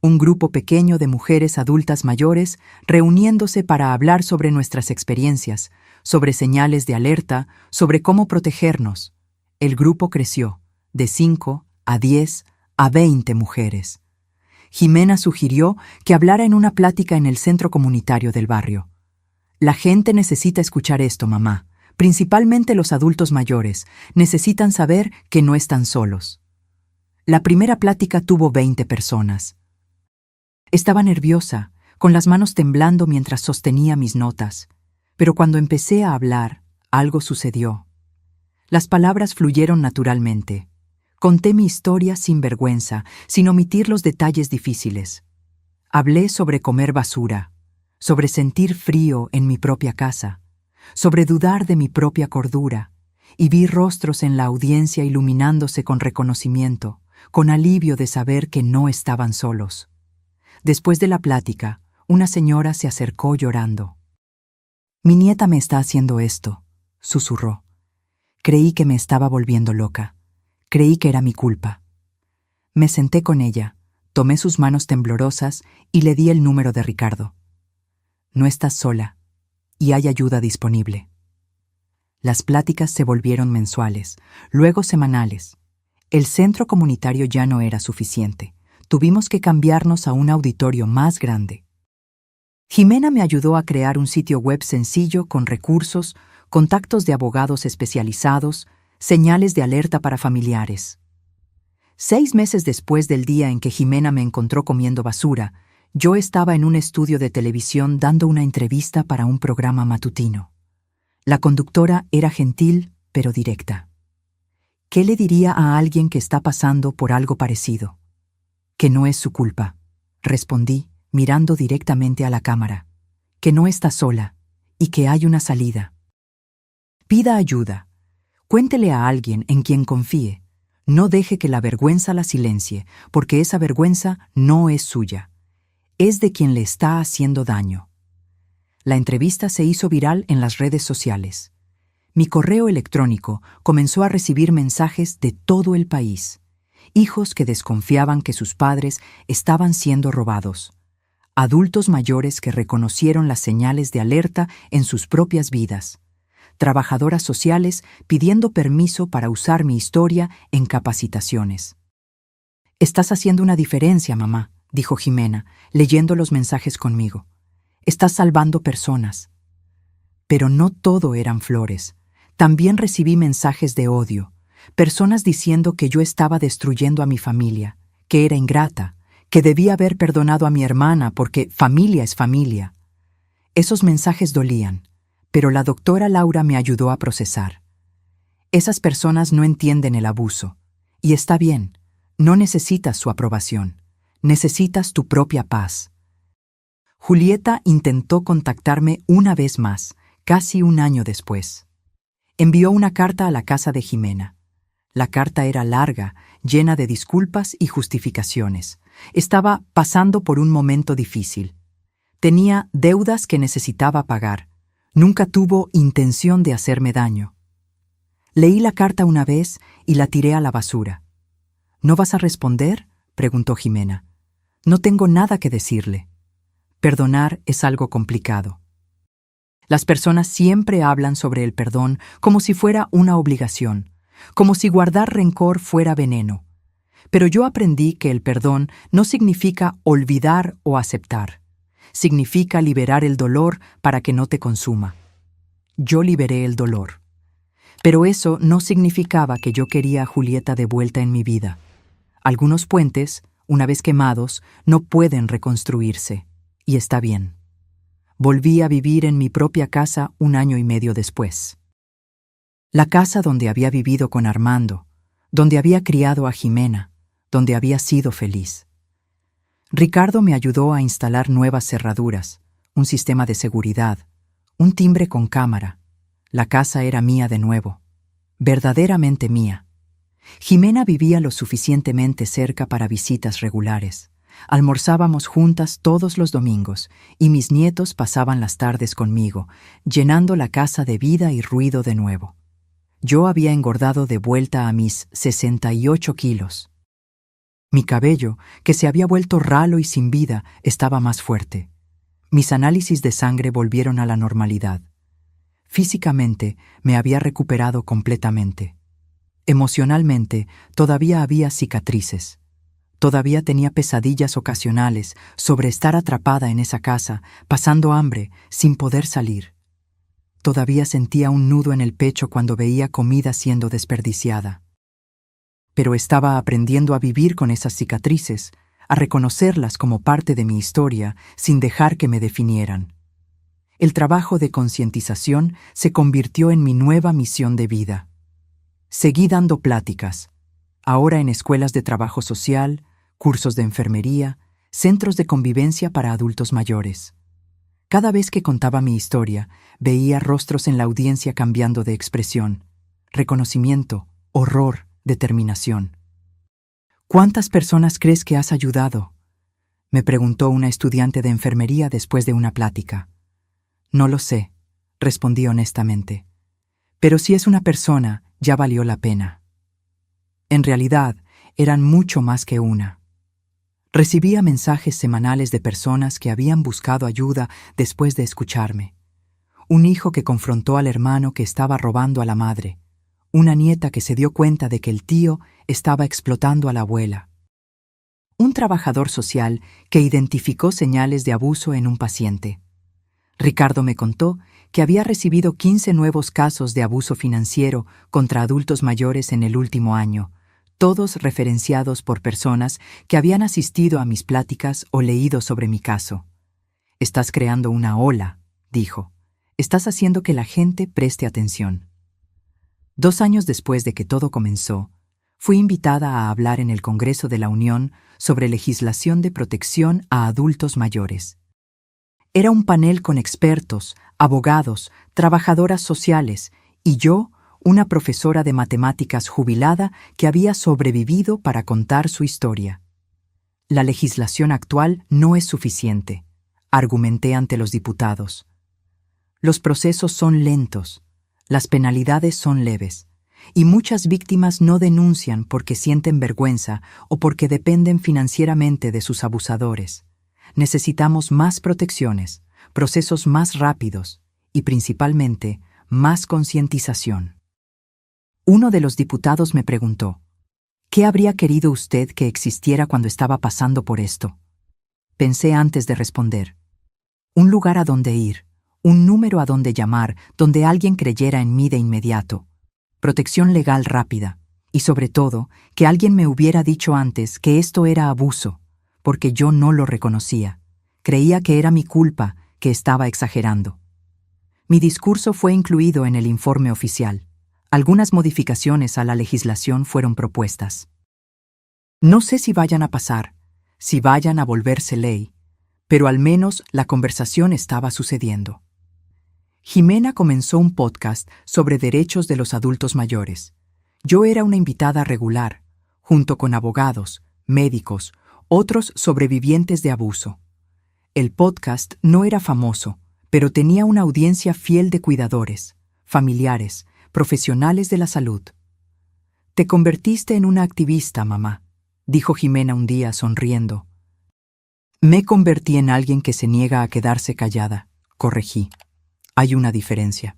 Un grupo pequeño de mujeres adultas mayores reuniéndose para hablar sobre nuestras experiencias, sobre señales de alerta, sobre cómo protegernos. El grupo creció, de 5 a 10 a 20 mujeres. Jimena sugirió que hablara en una plática en el centro comunitario del barrio. La gente necesita escuchar esto, mamá. Principalmente los adultos mayores necesitan saber que no están solos. La primera plática tuvo 20 personas. Estaba nerviosa, con las manos temblando mientras sostenía mis notas. Pero cuando empecé a hablar, algo sucedió. Las palabras fluyeron naturalmente. Conté mi historia sin vergüenza, sin omitir los detalles difíciles. Hablé sobre comer basura, sobre sentir frío en mi propia casa, sobre dudar de mi propia cordura, y vi rostros en la audiencia iluminándose con reconocimiento, con alivio de saber que no estaban solos. Después de la plática, una señora se acercó llorando. «Mi nieta me está haciendo esto», susurró. Creí que me estaba volviendo loca. Creí que era mi culpa. Me senté con ella, tomé sus manos temblorosas y le di el número de Ricardo. «No estás sola, y hay ayuda disponible». Las pláticas se volvieron mensuales, luego semanales. El centro comunitario ya no era suficiente. Tuvimos que cambiarnos a un auditorio más grande. Jimena me ayudó a crear un sitio web sencillo con recursos, contactos de abogados especializados, señales de alerta para familiares. 6 meses después del día en que Jimena me encontró comiendo basura, yo estaba en un estudio de televisión dando una entrevista para un programa matutino. La conductora era gentil, pero directa. ¿Qué le diría a alguien que está pasando por algo parecido? Que no es su culpa, respondí, mirando directamente a la cámara. Que no está sola y que hay una salida. Pida ayuda. Cuéntele a alguien en quien confíe. No deje que la vergüenza la silencie, porque esa vergüenza no es suya. Es de quien le está haciendo daño. La entrevista se hizo viral en las redes sociales. Mi correo electrónico comenzó a recibir mensajes de todo el país. Hijos que desconfiaban que sus padres estaban siendo robados. Adultos mayores que reconocieron las señales de alerta en sus propias vidas. Trabajadoras sociales pidiendo permiso para usar mi historia en capacitaciones. «Estás haciendo una diferencia, mamá», dijo Jimena, leyendo los mensajes conmigo. «Estás salvando personas». Pero no todo eran flores. También recibí mensajes de odio, personas diciendo que yo estaba destruyendo a mi familia, que era ingrata, que debía haber perdonado a mi hermana porque familia es familia. Esos mensajes dolían, pero la doctora Laura me ayudó a procesar. Esas personas no entienden el abuso, y está bien, no necesitas su aprobación, necesitas tu propia paz. Julieta intentó contactarme una vez más, casi un año después. Envió una carta a la casa de Jimena. La carta era larga, llena de disculpas y justificaciones. Estaba pasando por un momento difícil. Tenía deudas que necesitaba pagar. Nunca tuvo intención de hacerme daño. Leí la carta una vez y la tiré a la basura. ¿No vas a responder?, preguntó Jimena. No tengo nada que decirle. Perdonar es algo complicado. Las personas siempre hablan sobre el perdón como si fuera una obligación, como si guardar rencor fuera veneno. Pero yo aprendí que el perdón no significa olvidar o aceptar. Significa liberar el dolor para que no te consuma. Yo liberé el dolor. Pero eso no significaba que yo quería a Julieta de vuelta en mi vida. Algunos puentes, una vez quemados, no pueden reconstruirse, y está bien. Volví a vivir en mi propia casa 1 año y medio después. La casa donde había vivido con Armando, donde había criado a Jimena, donde había sido feliz. Ricardo me ayudó a instalar nuevas cerraduras, un sistema de seguridad, un timbre con cámara. La casa era mía de nuevo, verdaderamente mía. Jimena vivía lo suficientemente cerca para visitas regulares. Almorzábamos juntas todos los domingos y mis nietos pasaban las tardes conmigo, llenando la casa de vida y ruido de nuevo. Yo había engordado de vuelta a mis 68 kilos. Mi cabello, que se había vuelto ralo y sin vida, estaba más fuerte. Mis análisis de sangre volvieron a la normalidad. Físicamente me había recuperado completamente. Emocionalmente todavía había cicatrices. Todavía tenía pesadillas ocasionales sobre estar atrapada en esa casa, pasando hambre, sin poder salir. Todavía sentía un nudo en el pecho cuando veía comida siendo desperdiciada. Pero estaba aprendiendo a vivir con esas cicatrices, a reconocerlas como parte de mi historia sin dejar que me definieran. El trabajo de concientización se convirtió en mi nueva misión de vida. Seguí dando pláticas, ahora en escuelas de trabajo social, cursos de enfermería, centros de convivencia para adultos mayores. Cada vez que contaba mi historia, veía rostros en la audiencia cambiando de expresión, reconocimiento, horror, determinación. ¿Cuántas personas crees que has ayudado?, me preguntó una estudiante de enfermería después de una plática. No lo sé, respondí honestamente. Pero si es una persona, ya valió la pena. En realidad, eran mucho más que una. Recibía mensajes semanales de personas que habían buscado ayuda después de escucharme. Un hijo que confrontó al hermano que estaba robando a la madre. Una nieta que se dio cuenta de que el tío estaba explotando a la abuela. Un trabajador social que identificó señales de abuso en un paciente. Ricardo me contó que había recibido 15 nuevos casos de abuso financiero contra adultos mayores en el último año, todos referenciados por personas que habían asistido a mis pláticas o leído sobre mi caso. Estás creando una ola, dijo. Estás haciendo que la gente preste atención. 2 años después de que todo comenzó, fui invitada a hablar en el Congreso de la Unión sobre legislación de protección a adultos mayores. Era un panel con expertos, abogados, trabajadoras sociales y yo, una profesora de matemáticas jubilada que había sobrevivido para contar su historia. La legislación actual no es suficiente, argumenté ante los diputados. Los procesos son lentos, las penalidades son leves, y muchas víctimas no denuncian porque sienten vergüenza o porque dependen financieramente de sus abusadores. Necesitamos más protecciones, procesos más rápidos y, principalmente, más concientización. Uno de los diputados me preguntó, ¿qué habría querido usted que existiera cuando estaba pasando por esto? Pensé antes de responder. Un lugar a donde ir, un número a donde llamar, donde alguien creyera en mí de inmediato. Protección legal rápida, y sobre todo, que alguien me hubiera dicho antes que esto era abuso, porque yo no lo reconocía. Creía que era mi culpa, que estaba exagerando. Mi discurso fue incluido en el informe oficial. Algunas modificaciones a la legislación fueron propuestas. No sé si vayan a pasar, si vayan a volverse ley, pero al menos la conversación estaba sucediendo. Jimena comenzó un podcast sobre derechos de los adultos mayores. Yo era una invitada regular, junto con abogados, médicos, otros sobrevivientes de abuso. El podcast no era famoso, pero tenía una audiencia fiel de cuidadores, familiares, profesionales de la salud. Te convertiste en una activista, mamá, dijo Jimena un día sonriendo. Me convertí en alguien que se niega a quedarse callada, corregí. Hay una diferencia.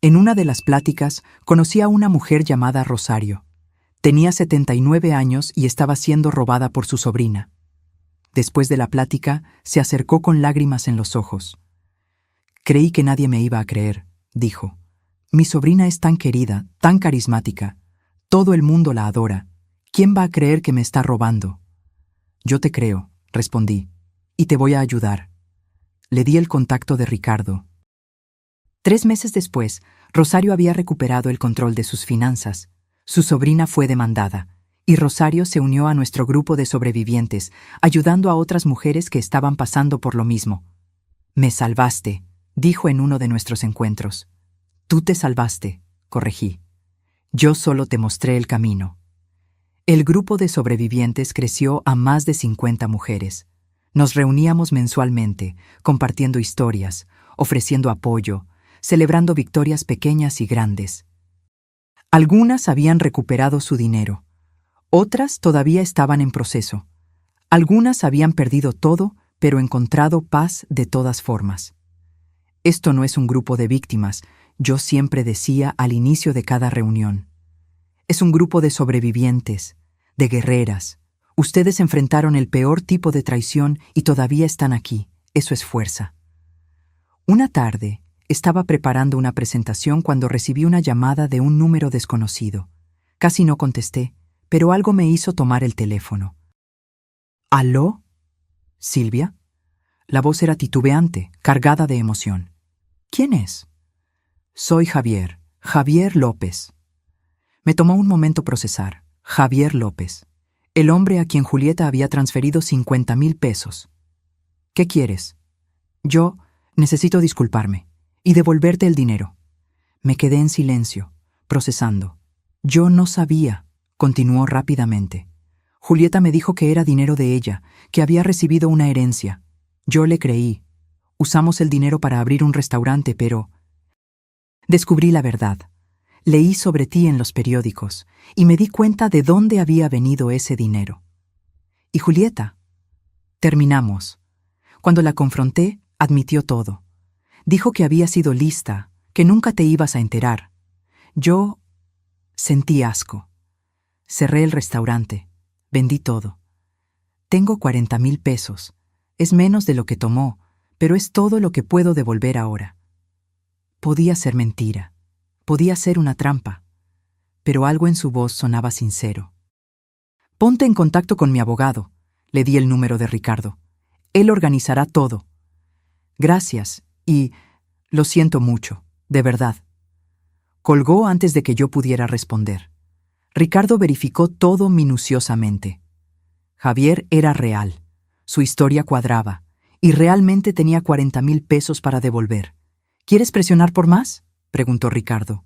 En una de las pláticas conocí a una mujer llamada Rosario. Tenía 79 años y estaba siendo robada por su sobrina. Después de la plática, se acercó con lágrimas en los ojos. Creí que nadie me iba a creer, dijo. Mi sobrina es tan querida, tan carismática. Todo el mundo la adora. ¿Quién va a creer que me está robando? Yo te creo, respondí, y te voy a ayudar. Le di el contacto de Ricardo. 3 meses después, Rosario había recuperado el control de sus finanzas. Su sobrina fue demandada, y Rosario se unió a nuestro grupo de sobrevivientes, ayudando a otras mujeres que estaban pasando por lo mismo. Me salvaste, dijo en uno de nuestros encuentros. Tú te salvaste, corregí. Yo solo te mostré el camino. El grupo de sobrevivientes creció a más de 50 mujeres. Nos reuníamos mensualmente, compartiendo historias, ofreciendo apoyo, celebrando victorias pequeñas y grandes. Algunas habían recuperado su dinero. Otras todavía estaban en proceso. Algunas habían perdido todo, pero encontrado paz de todas formas. Esto no es un grupo de víctimas, yo siempre decía al inicio de cada reunión. Es un grupo de sobrevivientes, de guerreras. Ustedes enfrentaron el peor tipo de traición y todavía están aquí. Eso es fuerza. Una tarde, estaba preparando una presentación cuando recibí una llamada de un número desconocido. Casi no contesté, pero algo me hizo tomar el teléfono. ¿Aló? ¿Silvia? La voz era titubeante, cargada de emoción. ¿Quién es? Soy Javier, Javier López. Me tomó un momento procesar. Javier López, el hombre a quien Julieta había transferido 50,000 pesos. ¿Qué quieres? Yo necesito disculparme y devolverte el dinero. Me quedé en silencio, procesando. Yo no sabía, continuó rápidamente. Julieta me dijo que era dinero de ella, que había recibido una herencia. Yo le creí. Usamos el dinero para abrir un restaurante, pero... Descubrí la verdad. Leí sobre ti en los periódicos y me di cuenta de dónde había venido ese dinero. ¿Y Julieta? Terminamos. Cuando la confronté, admitió todo. Dijo que había sido lista, que nunca te ibas a enterar. Yo sentí asco. Cerré el restaurante. Vendí todo. Tengo 40,000 pesos. Es menos de lo que tomó, pero es todo lo que puedo devolver ahora. Podía ser mentira. Podía ser una trampa. Pero algo en su voz sonaba sincero. Ponte en contacto con mi abogado. Le di el número de Ricardo. Él organizará todo. Gracias, y lo siento mucho, de verdad. Colgó antes de que yo pudiera responder. Ricardo verificó todo minuciosamente. Javier era real. Su historia cuadraba, y realmente tenía 40,000 pesos para devolver. ¿Quieres presionar por más?, preguntó Ricardo.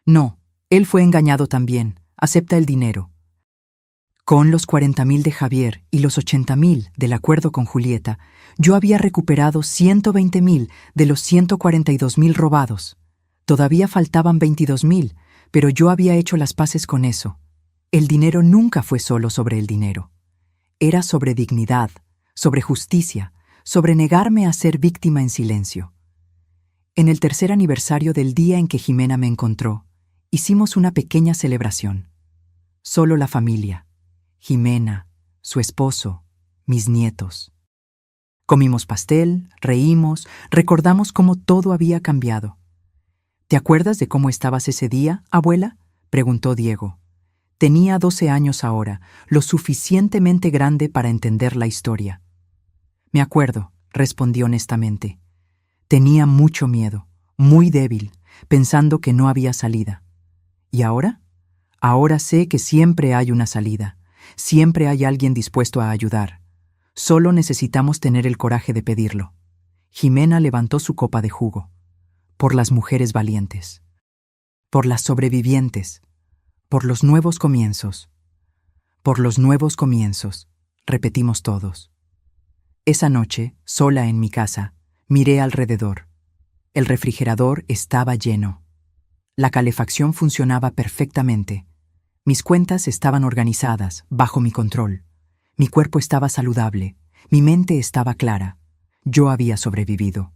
No, él fue engañado también. Acepta el dinero. Con los 40,000 de Javier y los 80,000 del acuerdo con Julieta, yo había recuperado 120,000 de los 142,000 robados. Todavía faltaban 22,000, pero yo había hecho las paces con eso. El dinero nunca fue solo sobre el dinero. Era sobre dignidad, sobre justicia, sobre negarme a ser víctima en silencio. En el tercer aniversario del día en que Jimena me encontró, hicimos una pequeña celebración. Solo la familia. Jimena, su esposo, mis nietos. Comimos pastel, reímos, recordamos cómo todo había cambiado. ¿Te acuerdas de cómo estabas ese día, abuela?, preguntó Diego. Tenía 12 años ahora, lo suficientemente grande para entender la historia. Me acuerdo, respondí honestamente. Tenía mucho miedo, muy débil, pensando que no había salida. ¿Y ahora? Ahora sé que siempre hay una salida. Siempre hay alguien dispuesto a ayudar. Solo necesitamos tener el coraje de pedirlo. Jimena levantó su copa de jugo. Por las mujeres valientes. Por las sobrevivientes. Por los nuevos comienzos. Por los nuevos comienzos, repetimos todos. Esa noche, sola en mi casa, miré alrededor. El refrigerador estaba lleno. La calefacción funcionaba perfectamente. Mis cuentas estaban organizadas, bajo mi control. Mi cuerpo estaba saludable, mi mente estaba clara. Yo había sobrevivido.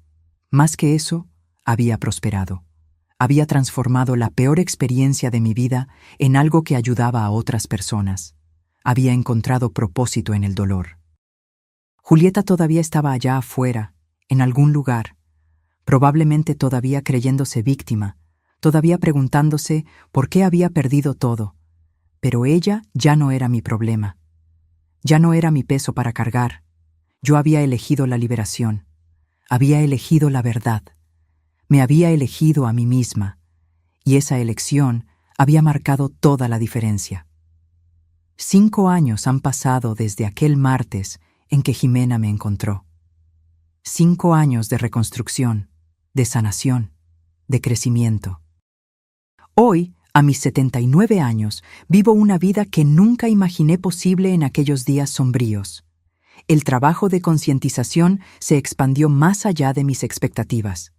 Más que eso, había prosperado. Había transformado la peor experiencia de mi vida en algo que ayudaba a otras personas. Había encontrado propósito en el dolor. Julieta todavía estaba allá afuera, en algún lugar, probablemente todavía creyéndose víctima, todavía preguntándose por qué había perdido todo. Pero ella ya no era mi problema. Ya no era mi peso para cargar. Yo había elegido la liberación. Había elegido la verdad. Me había elegido a mí misma. Y esa elección había marcado toda la diferencia. 5 años han pasado desde aquel martes en que Jimena me encontró. 5 años de reconstrucción, de sanación, de crecimiento. Hoy, a mis 79 años, vivo una vida que nunca imaginé posible en aquellos días sombríos. El trabajo de concientización se expandió más allá de mis expectativas.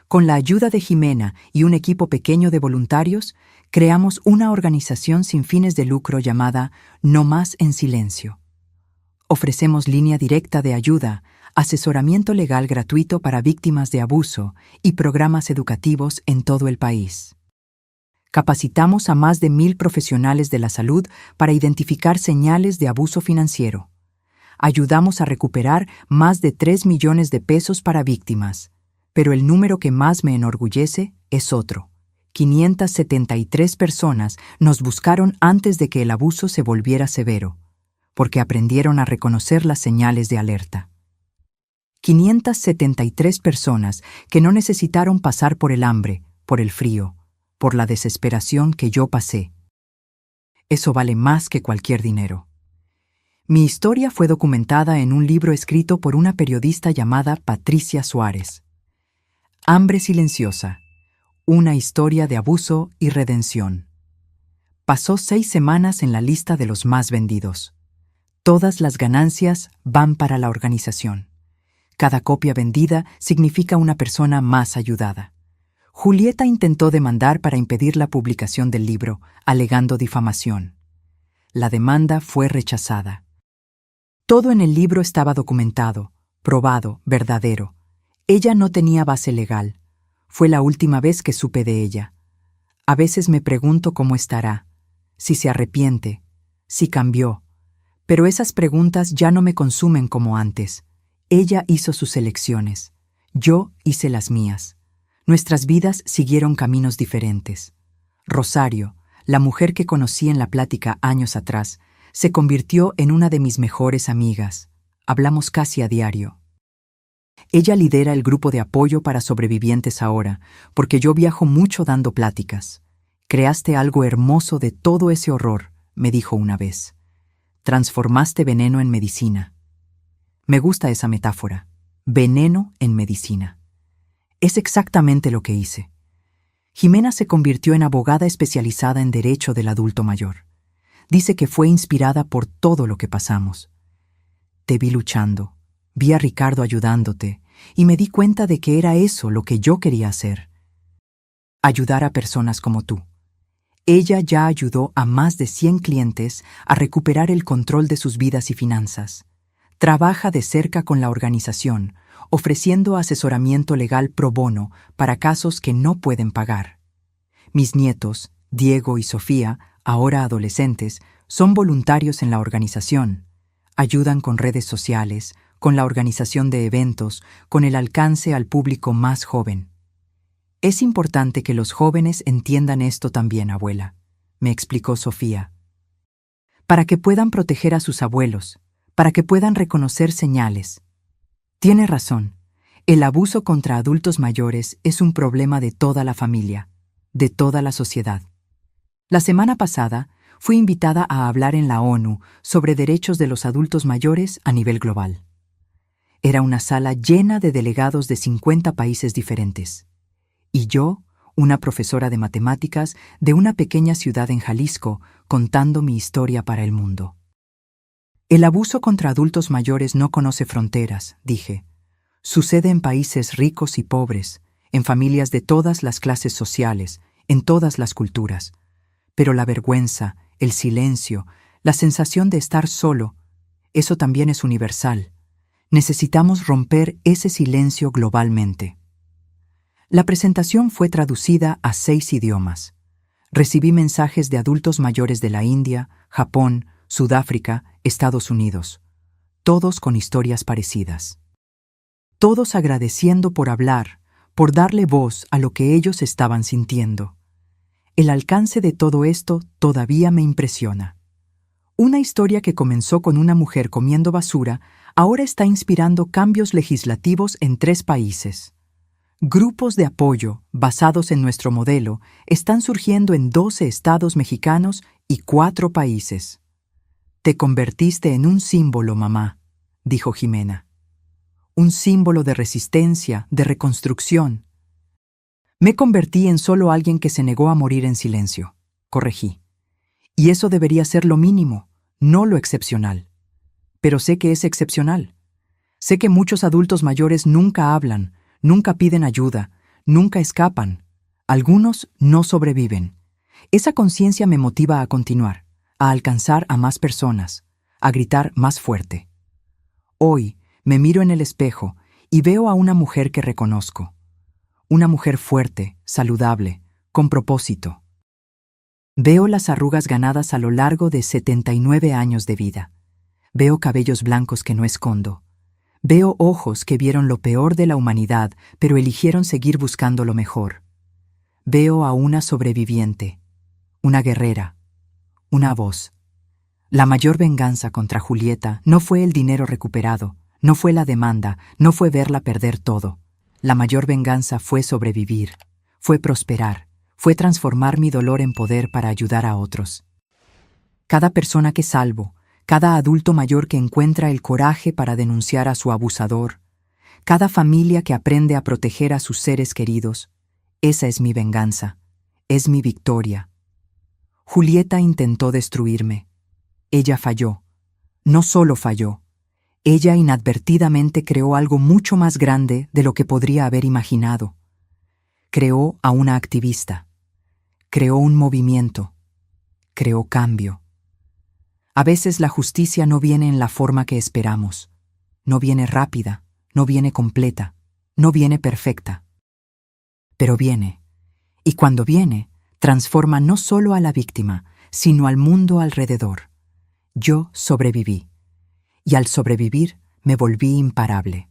Con la ayuda de Jimena y un equipo pequeño de voluntarios, creamos una organización sin fines de lucro llamada No Más en Silencio. Ofrecemos línea directa de ayuda, asesoramiento legal gratuito para víctimas de abuso y programas educativos en todo el país. Capacitamos a más de 1,000 profesionales de la salud para identificar señales de abuso financiero. Ayudamos a recuperar más de 3 millones de pesos para víctimas. Pero el número que más me enorgullece es otro. 573 personas nos buscaron antes de que el abuso se volviera severo, porque aprendieron a reconocer las señales de alerta. 573 personas que no necesitaron pasar por el hambre, por el frío, por la desesperación que yo pasé. Eso vale más que cualquier dinero. Mi historia fue documentada en un libro escrito por una periodista llamada Patricia Suárez. Hambre silenciosa. Una historia de abuso y redención. Pasó 6 semanas en la lista de los más vendidos. Todas las ganancias van para la organización. Cada copia vendida significa una persona más ayudada. Julieta intentó demandar para impedir la publicación del libro, alegando difamación. La demanda fue rechazada. Todo en el libro estaba documentado, probado, verdadero. Ella no tenía base legal. Fue la última vez que supe de ella. A veces me pregunto cómo estará. si se arrepiente, si cambió. Pero esas preguntas ya no me consumen como antes. Ella hizo sus elecciones. Yo hice las mías. Nuestras vidas siguieron caminos diferentes. Rosario, la mujer que conocí en la plática años atrás, se convirtió en una de mis mejores amigas. Hablamos casi a diario. Ella lidera el grupo de apoyo para sobrevivientes ahora, porque yo viajo mucho dando pláticas. Creaste algo hermoso de todo ese horror, me dijo una vez. Transformaste veneno en medicina. Me gusta esa metáfora. Veneno en medicina. Es exactamente lo que hice. Jimena se convirtió en abogada especializada en derecho del adulto mayor. Dice que fue inspirada por todo lo que pasamos. Te vi luchando, vi a Ricardo ayudándote, y me di cuenta de que era eso lo que yo quería hacer. Ayudar a personas como tú. Ella ya ayudó a más de 100 clientes a recuperar el control de sus vidas y finanzas. Trabaja de cerca con la organización, ofreciendo asesoramiento legal pro bono para casos que no pueden pagar. Mis nietos, Diego y Sofía, ahora adolescentes, son voluntarios en la organización. Ayudan con redes sociales, con la organización de eventos, con el alcance al público más joven. Es importante que los jóvenes entiendan esto también, abuela, me explicó Sofía. Para que puedan proteger a sus abuelos, para que puedan reconocer señales. Tiene razón, el abuso contra adultos mayores es un problema de toda la familia, de toda la sociedad. La semana pasada fui invitada a hablar en la ONU sobre derechos de los adultos mayores a nivel global. Era una sala llena de delegados de 50 países diferentes. Y yo, una profesora de matemáticas de una pequeña ciudad en Jalisco, contando mi historia para el mundo. El abuso contra adultos mayores no conoce fronteras, dije. Sucede en países ricos y pobres, en familias de todas las clases sociales, en todas las culturas. Pero la vergüenza, el silencio, la sensación de estar solo, eso también es universal. Necesitamos romper ese silencio globalmente. La presentación fue traducida a 6 idiomas. Recibí mensajes de adultos mayores de la India, Japón, Sudáfrica, Estados Unidos, todos con historias parecidas. Todos agradeciendo por hablar, por darle voz a lo que ellos estaban sintiendo. El alcance de todo esto todavía me impresiona. Una historia que comenzó con una mujer comiendo basura ahora está inspirando cambios legislativos en 3 países. Grupos de apoyo, basados en nuestro modelo, están surgiendo en 12 estados mexicanos y 4 países. Te convertiste en un símbolo, mamá, dijo Jimena. Un símbolo de resistencia, de reconstrucción. Me convertí en solo alguien que se negó a morir en silencio, corregí. Y eso debería ser lo mínimo, no lo excepcional. Pero sé que es excepcional. Sé que muchos adultos mayores nunca hablan, nunca piden ayuda, nunca escapan. Algunos no sobreviven. Esa conciencia me motiva a continuar, a alcanzar a más personas, a gritar más fuerte. Hoy me miro en el espejo y veo a una mujer que reconozco. Una mujer fuerte, saludable, con propósito. Veo las arrugas ganadas a lo largo de 79 años de vida. Veo cabellos blancos que no escondo. Veo ojos que vieron lo peor de la humanidad, pero eligieron seguir buscando lo mejor. Veo a una sobreviviente, una guerrera, una voz. La mayor venganza contra Julieta no fue el dinero recuperado, no fue la demanda, no fue verla perder todo. La mayor venganza fue sobrevivir, fue prosperar, fue transformar mi dolor en poder para ayudar a otros. Cada persona que salvo, cada adulto mayor que encuentra el coraje para denunciar a su abusador, cada familia que aprende a proteger a sus seres queridos, esa es mi venganza, es mi victoria. Julieta intentó destruirme. Ella falló. No solo falló. Ella inadvertidamente creó algo mucho más grande de lo que podría haber imaginado. Creó a una activista. Creó un movimiento. Creó cambio. A veces la justicia no viene en la forma que esperamos. No viene rápida, no viene completa, no viene perfecta. Pero viene. Y cuando viene, transforma no solo a la víctima, sino al mundo alrededor. Yo sobreviví. Y al sobrevivir me volví imparable.